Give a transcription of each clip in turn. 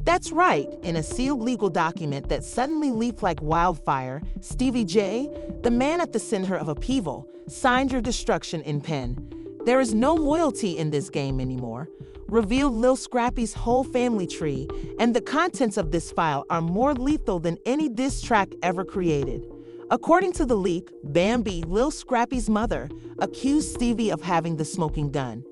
That's right, in a sealed legal document that suddenly leaked like wildfire, Stevie J, the man at the center of upheaval, signed your destruction in pen. There is no loyalty in this game anymore. Revealed Lil Scrappy's whole family tree, and the contents of this file are more lethal than any diss track ever created. According to the leak, Bambi, Lil Scrappy's mother, accused Stevie of having the smoking gun.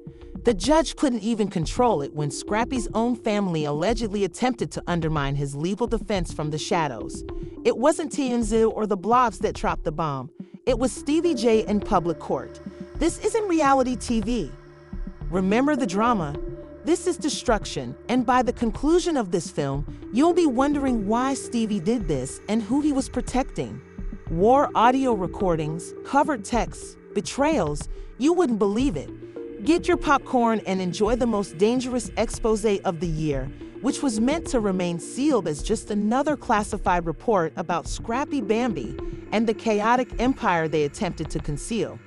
The judge couldn't even control it when Scrappy's own family allegedly attempted to undermine his legal defense from the shadows. It wasn't TMZ or the blogs that dropped the bomb. It was Stevie J in public court. This isn't reality TV. Remember the drama? This is destruction, and by the conclusion of this film, you'll be wondering why Stevie did this and who he was protecting. War audio recordings, covered texts, betrayals, you wouldn't believe it. Get your popcorn and enjoy the most dangerous expose of the year, which was meant to remain sealed as just another classified report about Scrappy Bambi and the chaotic empire they attempted to conceal.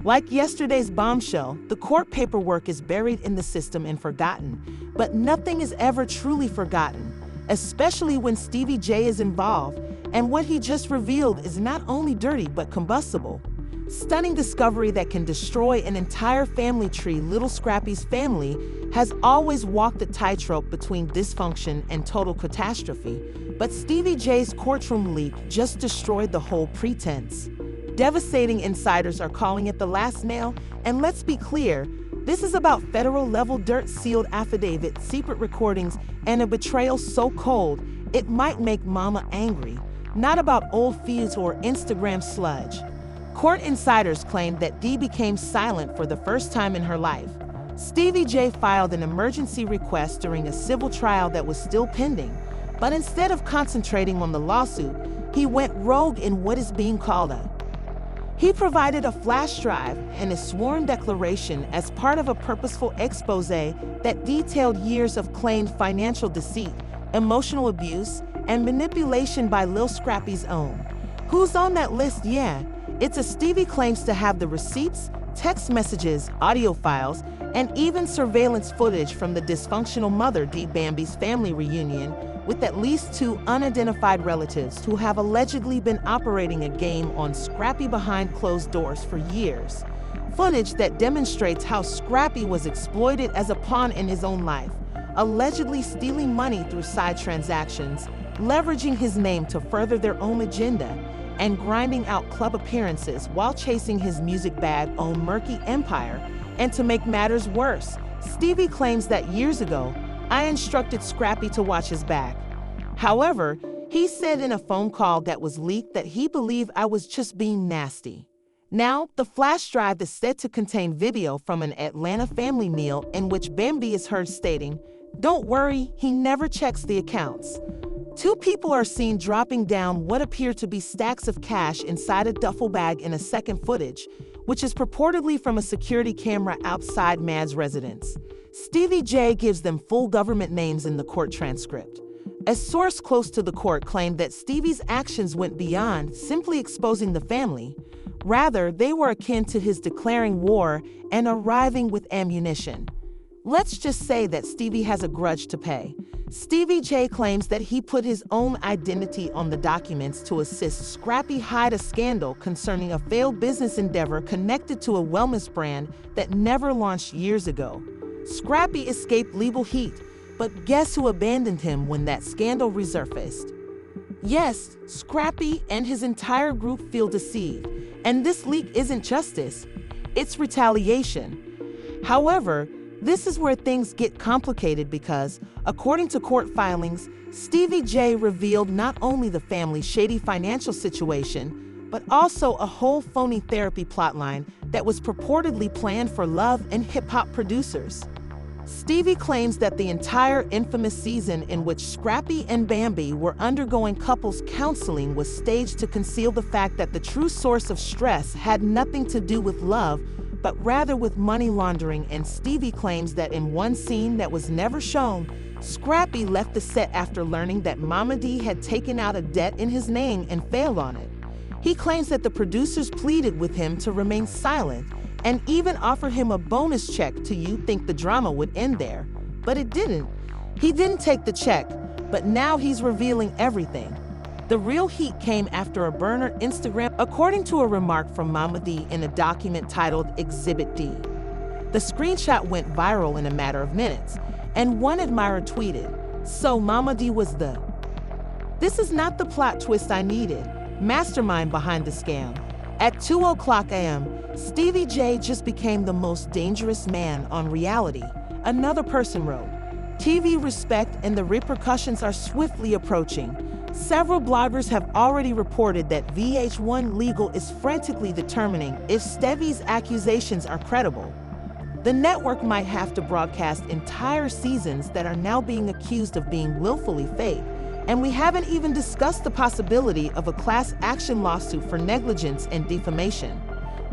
Like yesterday's bombshell, the court paperwork is buried in the system and forgotten, but nothing is ever truly forgotten, especially when Stevie J is involved, and what he just revealed is not only dirty but combustible. Stunning discovery that can destroy an entire family tree. Lil Scrappy's family has always walked the tightrope between dysfunction and total catastrophe, but Stevie J's courtroom leak just destroyed the whole pretense. Devastating insiders are calling it the last nail, and let's be clear, this is about federal-level dirt-sealed affidavits, secret recordings, and a betrayal so cold it might make mama angry, not about old feuds or Instagram sludge. Court insiders claim that Dee became silent for the first time in her life. Stevie J filed an emergency request during a civil trial that was still pending, but instead of concentrating on the lawsuit, he went rogue in what is being called He provided a flash drive and a sworn declaration as part of a purposeful expose that detailed years of claimed financial deceit, emotional abuse, and manipulation by Lil Scrappy's own. Who's on that list? Yeah, it's a Stevie claims to have the receipts, text messages, audio files, and even surveillance footage from the dysfunctional mother Dee Bambi's family reunion with at least 2 unidentified relatives who have allegedly been operating a game on Scrappy behind closed doors for years. Footage that demonstrates how Scrappy was exploited as a pawn in his own life, allegedly stealing money through side transactions, leveraging his name to further their own agenda, and grinding out club appearances while chasing his music bag own murky empire. And to make matters worse, Stevie claims that years ago, I instructed Scrappy to watch his back. However, he said in a phone call that was leaked that he believed I was just being nasty. Now, the flash drive is said to contain video from an Atlanta family meal in which Bambi is heard stating, "Don't worry, he never checks the accounts." 2 people are seen dropping down what appear to be stacks of cash inside a duffel bag in a second footage, which is purportedly from a security camera outside Mad's residence. Stevie J gives them full government names in the court transcript. A source close to the court claimed that Stevie's actions went beyond simply exposing the family. Rather, they were akin to his declaring war and arriving with ammunition. Let's just say that Stevie has a grudge to pay. Stevie J claims that he put his own identity on the documents to assist Scrappy hide a scandal concerning a failed business endeavor connected to a wellness brand that never launched years ago. Scrappy escaped legal heat, but guess who abandoned him when that scandal resurfaced? Yes, Scrappy and his entire group feel deceived, and this leak isn't justice, it's retaliation. However, this is where things get complicated because, according to court filings, Stevie J revealed not only the family's shady financial situation, but also a whole phony therapy plotline that was purportedly planned for Love and hip-hop producers. Stevie claims that the entire infamous season in which Scrappy and Bambi were undergoing couples counseling was staged to conceal the fact that the true source of stress had nothing to do with love, but rather with money laundering. And Stevie claims that in one scene that was never shown, Scrappy left the set after learning that Mama D had taken out a debt in his name and failed on it. He claims that the producers pleaded with him to remain silent and even offered him a bonus check to you think the drama would end there. But it didn't. He didn't take the check. but now he's revealing everything. The real heat came after a burner Instagram, according to a remark from Mama D in a document titled Exhibit D. The screenshot went viral in a matter of minutes, and one admirer tweeted, "So Mama D was the... This is not the plot twist I needed. Mastermind behind the scam." At 2:00 a.m., Stevie J just became the most dangerous man on reality, another person wrote. TV respect and the repercussions are swiftly approaching. Several bloggers have already reported that VH1 Legal is frantically determining if Stevie's accusations are credible. The network might have to broadcast entire seasons that are now being accused of being willfully fake, and we haven't even discussed the possibility of a class action lawsuit for negligence and defamation.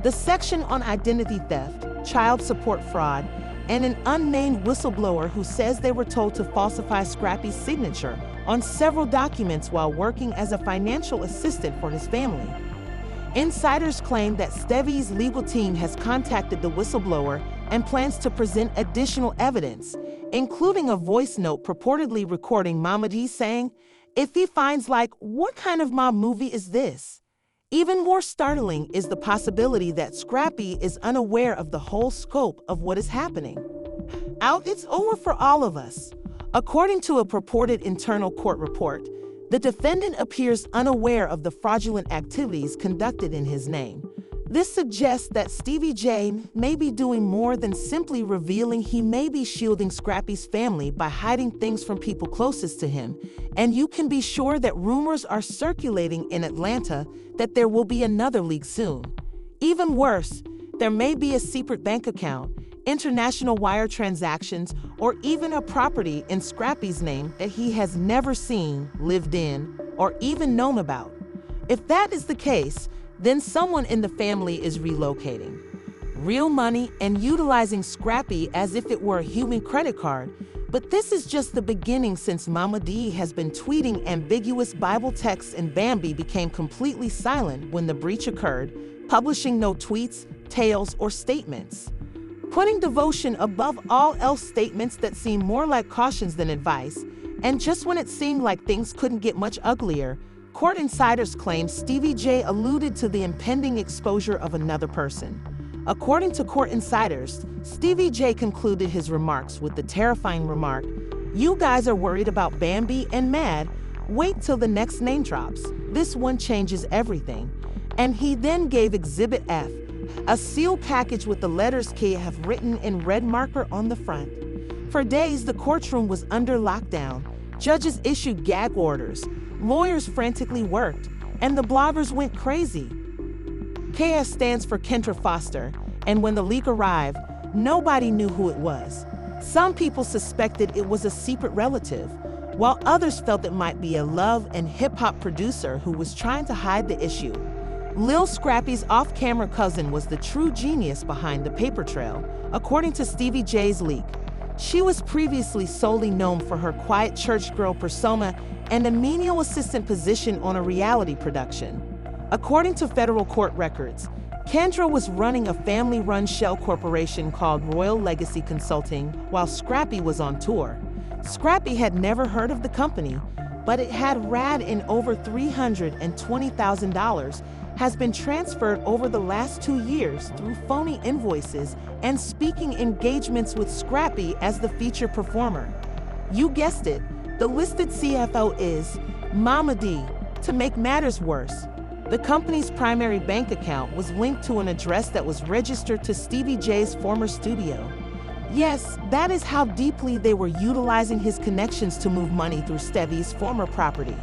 The section on identity theft, child support fraud, and an unnamed whistleblower who says they were told to falsify Scrappy's signature on several documents while working as a financial assistant for his family. Insiders claim that Stevie's legal team has contacted the whistleblower and plans to present additional evidence, including a voice note purportedly recording Mama D saying, "If he finds like, what kind of mob movie is this?" Even more startling is the possibility that Scrappy is unaware of the whole scope of what is happening. It's over for all of us. According to a purported internal court report, the defendant appears unaware of the fraudulent activities conducted in his name. This suggests that Stevie J may be doing more than simply revealing. He may be shielding Scrappy's family by hiding things from people closest to him, and you can be sure that rumors are circulating in Atlanta that there will be another leak soon. Even worse, there may be a secret bank account, international wire transactions, or even a property in Scrappy's name that he has never seen, lived in, or even known about. If that is the case, then someone in the family is relocating real money and utilizing Scrappy as if it were a human credit card. But this is just the beginning, since Mama D has been tweeting ambiguous Bible texts and Bambi became completely silent when the breach occurred, publishing no tweets, tales, or statements. Putting devotion above all else, statements that seem more like cautions than advice, and just when it seemed like things couldn't get much uglier, court insiders claim Stevie J alluded to the impending exposure of another person. According to court insiders, Stevie J concluded his remarks with the terrifying remark, "You guys are worried about Bambi and Mad. Wait till the next name drops. This one changes everything." And he then gave Exhibit F, a sealed package with the letters K have written in red marker on the front. For days, the courtroom was under lockdown. Judges issued gag orders. Lawyers frantically worked, and the bloggers went crazy. KS stands for Kendra Foster, and when the leak arrived, nobody knew who it was. Some people suspected it was a secret relative, while others felt it might be a love and hip-hop producer who was trying to hide the issue. Lil Scrappy's off-camera cousin was the true genius behind the paper trail, according to Stevie J's leak. She was previously solely known for her quiet church girl persona and a menial assistant position on a reality production. According to federal court records, Kendra was running a family-run shell corporation called Royal Legacy Consulting while Scrappy was on tour. Scrappy had never heard of the company, but it had rad in over $320,000, has been transferred over the last 2 years through phony invoices and speaking engagements with Scrappy as the featured performer. You guessed it, the listed CFO is Mama D. To make matters worse, the company's primary bank account was linked to an address that was registered to Stevie J's former studio. Yes, that is how deeply they were utilizing his connections to move money through Stevie's former property.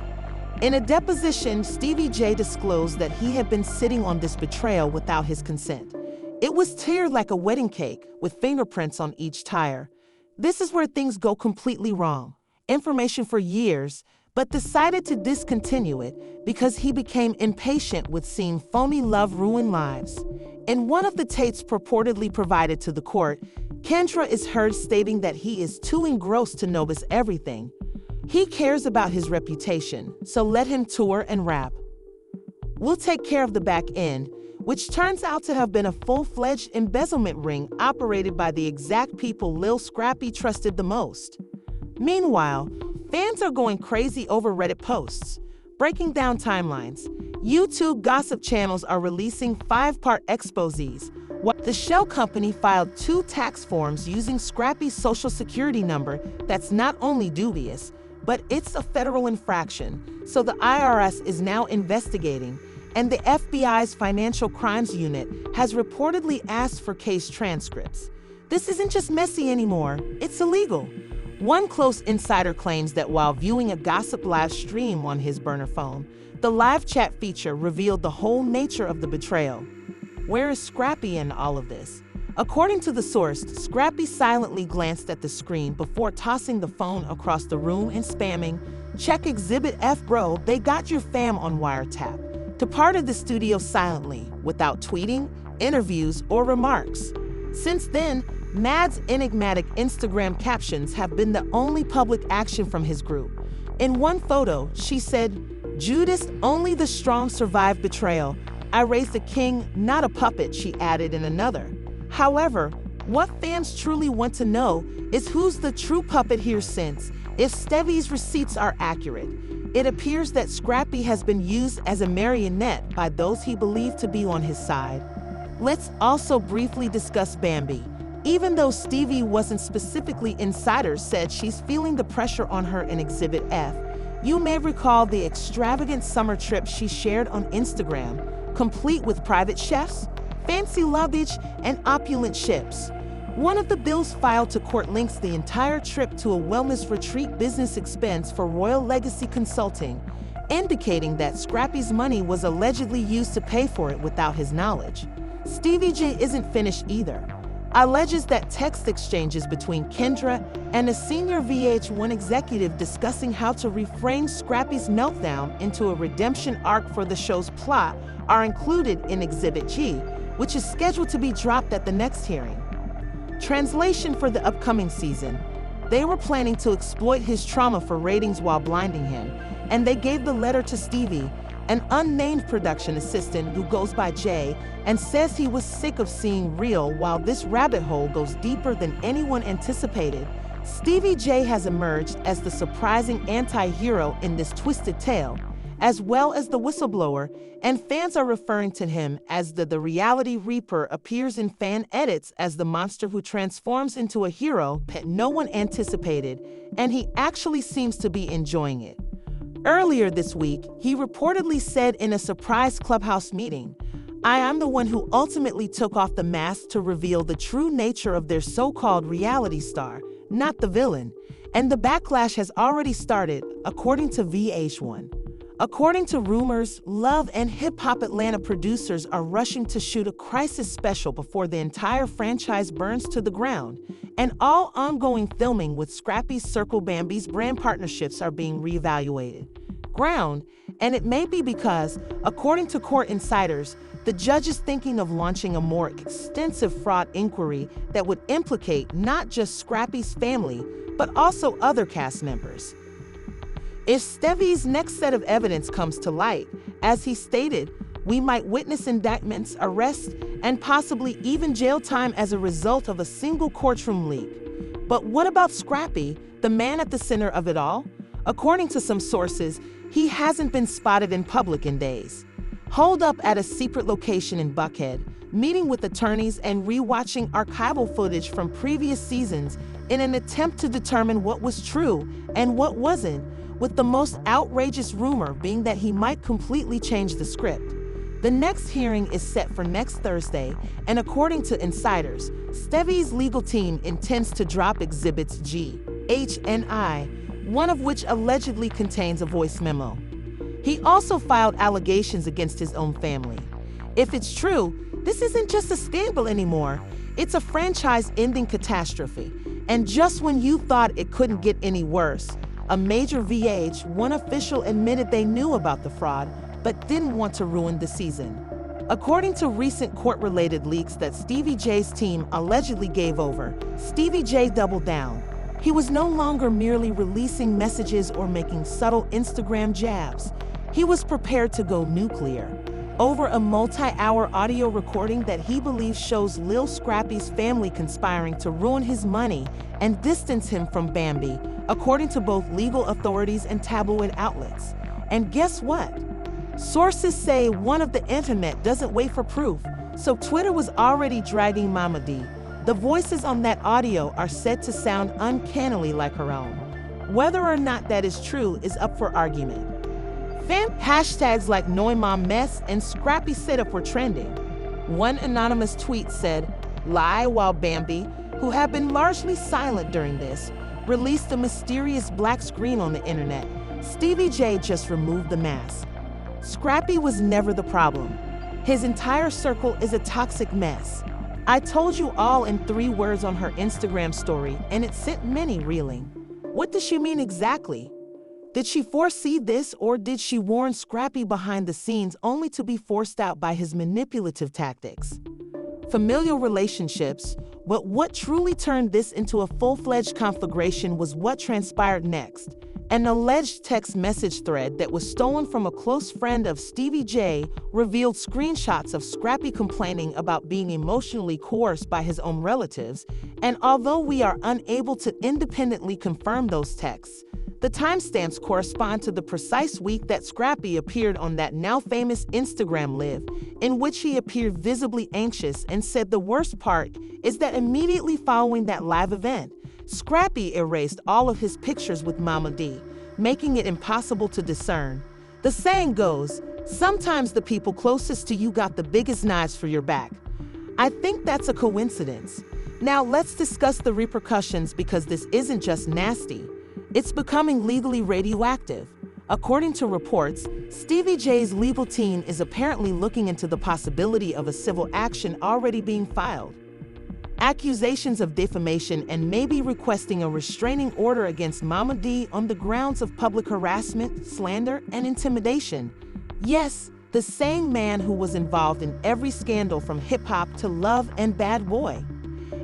In a deposition, Stevie J disclosed that he had been sitting on this betrayal without his consent. It was tiered like a wedding cake, with fingerprints on each tire. This is where things go completely wrong. Information for years, but decided to discontinue it because he became impatient with seeing phony love ruin lives. In one of the tapes purportedly provided to the court, Kendra is heard stating that he is too engrossed to notice everything. He cares about his reputation, so let him tour and rap. We'll take care of the back end, which turns out to have been a full-fledged embezzlement ring operated by the exact people Lil Scrappy trusted the most. Meanwhile, Fans are going crazy over Reddit posts. Breaking down timelines. YouTube gossip channels are releasing 5-part exposés. The shell company filed 2 tax forms using Scrappy's social security number that's not only dubious, but it's a federal infraction, so the IRS is now investigating, and the FBI's Financial Crimes Unit has reportedly asked for case transcripts. This isn't just messy anymore, it's illegal. One close insider claims that while viewing a gossip live stream on his burner phone, the live chat feature revealed the whole nature of the betrayal. Where is Scrappy in all of this? According to the source, Scrappy silently glanced at the screen before tossing the phone across the room and spamming, "Check Exhibit F bro, they got your fam on wiretap," departed the studio silently, without tweeting, interviews, or remarks. Since then, Mad's enigmatic Instagram captions have been the only public action from his group. In one photo, she said, "Judas, only the strong survive betrayal. I raised a king, not a puppet," she added in another. However, what fans truly want to know is who's the true puppet here, since, if Stevie's receipts are accurate, it appears that Scrappy has been used as a marionette by those he believed to be on his side. Let's also briefly discuss Bambi. Even though Stevie wasn't specifically, insiders said she's feeling the pressure on her in Exhibit F. You may recall the extravagant summer trip she shared on Instagram, complete with private chefs, fancy luggage, and opulent ships. One of the bills filed to court links the entire trip to a wellness retreat business expense for Royal Legacy Consulting, indicating that Scrappy's money was allegedly used to pay for it without his knowledge. Stevie J isn't finished either. Alleges that text exchanges between Kendra and a senior VH1 executive discussing how to reframe Scrappy's meltdown into a redemption arc for the show's plot are included in Exhibit G, which is scheduled to be dropped at the next hearing. Translation for the upcoming season. They were planning to exploit his trauma for ratings while blinding him, and they gave the letter to Stevie, an unnamed production assistant who goes by Jay, and says he was sick of seeing real. While this rabbit hole goes deeper than anyone anticipated, Stevie J has emerged as the surprising anti-hero in this twisted tale, as well as the whistleblower, and fans are referring to him as the reality reaper. Appears in fan edits as the monster who transforms into a hero that no one anticipated, and he actually seems to be enjoying it. Earlier this week, he reportedly said in a surprise Clubhouse meeting, "I am the one who ultimately took off the mask to reveal the true nature of their so-called reality star, not the villain," and the backlash has already started, according to VH1. According to rumors, Love and Hip Hop Atlanta producers are rushing to shoot a crisis special before the entire franchise burns to the ground, and all ongoing filming with Scrappy's Circle Bambi's brand partnerships are being reevaluated. And it may be because, according to court insiders, the judge is thinking of launching a more extensive fraud inquiry that would implicate not just Scrappy's family, but also other cast members. If Stevie's next set of evidence comes to light, as he stated, we might witness indictments, arrests, and possibly even jail time as a result of a single courtroom leak. But what about Scrappy, the man at the center of it all? According to some sources, he hasn't been spotted in public in days. Holed up at a secret location in Buckhead, meeting with attorneys and rewatching archival footage from previous seasons in an attempt to determine what was true and what wasn't, with the most outrageous rumor being that he might completely change the script. The next hearing is set for next Thursday, and according to insiders, Stevie's legal team intends to drop Exhibits G, H, and I, one of which allegedly contains a voice memo. He also filed allegations against his own family. If it's true, this isn't just a scandal anymore, it's a franchise-ending catastrophe. And just when you thought it couldn't get any worse, a major VH1 official admitted they knew about the fraud, but didn't want to ruin the season. According to recent court-related leaks that Stevie J's team allegedly gave over, Stevie J doubled down. He was no longer merely releasing messages or making subtle Instagram jabs. He was prepared to go nuclear over a multi-hour audio recording that he believes shows Lil Scrappy's family conspiring to ruin his money and distance him from Bambi, according to both legal authorities and tabloid outlets. And guess what? Sources say one of the internet doesn't wait for proof, so Twitter was already dragging Mama D. The voices on that audio are said to sound uncannily like her own. Whether or not that is true is up for argument. Hashtags like NoimomMess and Scrappy Setup were trending. One anonymous tweet said, "Lie while Bambi, who have been largely silent during this, released a mysterious black screen on the internet. Stevie J just removed the mask." Scrappy was never the problem. His entire circle is a toxic mess. I told you all in 3 words on her Instagram story, and it sent many reeling. What does she mean exactly? Did she foresee this, or did she warn Scrappy behind the scenes only to be forced out by his manipulative tactics? Familial relationships, but what truly turned this into a full-fledged conflagration was what transpired next. An alleged text message thread that was stolen from a close friend of Stevie J revealed screenshots of Scrappy complaining about being emotionally coerced by his own relatives, and although we are unable to independently confirm those texts, the timestamps correspond to the precise week that Scrappy appeared on that now famous Instagram Live, in which he appeared visibly anxious and said the worst part is that immediately following that live event, Scrappy erased all of his pictures with Mama D, making it impossible to discern. The saying goes, sometimes the people closest to you got the biggest knives for your back. I think that's a coincidence. Now let's discuss the repercussions, because this isn't just nasty. It's becoming legally radioactive. According to reports, Stevie J's legal team is apparently looking into the possibility of a civil action already being filed. Accusations of defamation, and maybe requesting a restraining order against Mama D on the grounds of public harassment, slander, and intimidation. Yes, the same man who was involved in every scandal from hip-hop to Love and Bad Boy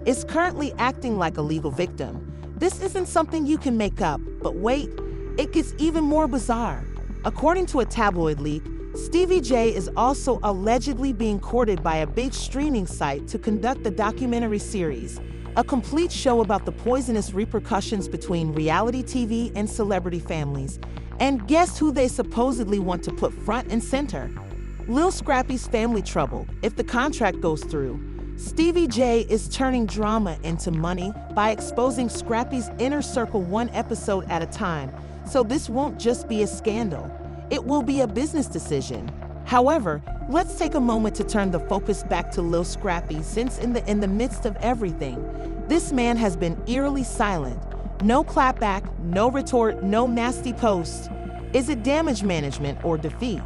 is currently acting like a legal victim. This isn't something you can make up, but wait, it gets even more bizarre. According to a tabloid leak, Stevie J is also allegedly being courted by a big streaming site to conduct a documentary series, a complete show about the poisonous repercussions between reality TV and celebrity families. And guess who they supposedly want to put front and center? Lil Scrappy's family trouble, if the contract goes through. Stevie J is turning drama into money by exposing Scrappy's inner circle 1 episode at a time, so this won't just be a scandal. It will be a business decision. However, let's take a moment to turn the focus back to Lil Scrappy, since in the midst of everything, this man has been eerily silent. No clapback, no retort, no nasty post. Is it damage management or defeat?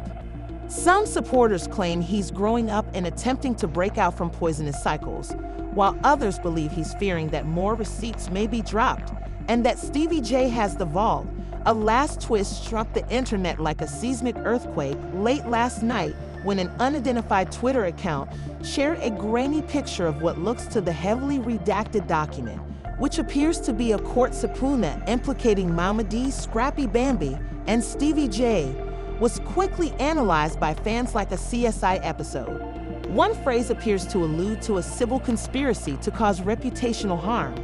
Some supporters claim he's growing up and attempting to break out from poisonous cycles, while others believe he's fearing that more receipts may be dropped and that Stevie J has the vault. A last twist struck the internet like a seismic earthquake late last night when an unidentified Twitter account shared a grainy picture of what looks to the heavily redacted document, which appears to be a court subpoena implicating Mama D, Scrappy Bambi, and Stevie J. Was quickly analyzed by fans like a CSI episode. One phrase appears to allude to a civil conspiracy to cause reputational harm.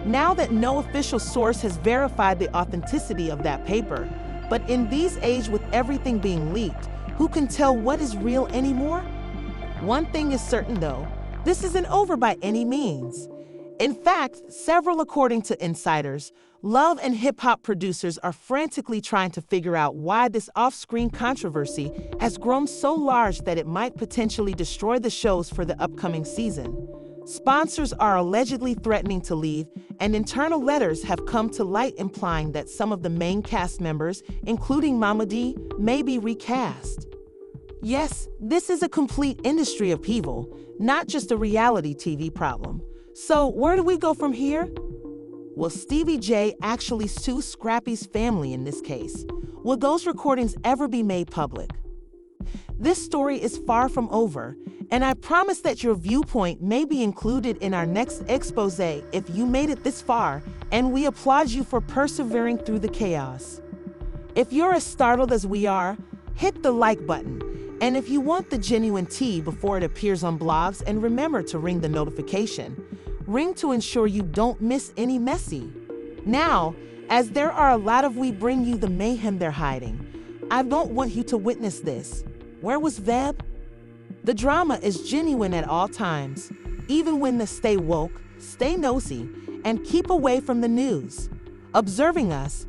Now that no official source has verified the authenticity of that paper, but in these age with everything being leaked, who can tell what is real anymore? One thing is certain though, this isn't over by any means. In fact, several, according to insiders, love and hip-hop producers are frantically trying to figure out why this off-screen controversy has grown so large that it might potentially destroy the shows for the upcoming season. Sponsors are allegedly threatening to leave, and internal letters have come to light implying that some of the main cast members, including Mama D, may be recast. Yes, this is a complete industry upheaval, not just a reality TV problem. So where do we go from here? Will Stevie J actually sue Scrappy's family in this case? Will those recordings ever be made public? This story is far from over, and I promise that your viewpoint may be included in our next expose if you made it this far, and we applaud you for persevering through the chaos. If you're as startled as we are, hit the like button. And if you want the genuine tea before it appears on blogs, and remember to ring the notification. Ring to ensure you don't miss any messy. Now, as there are a lot of we bring you the mayhem they're hiding, I don't want you to witness this. Where was Veb? The drama is genuine at all times, even when the stay woke, stay nosy, and keep away from the news. Observing us,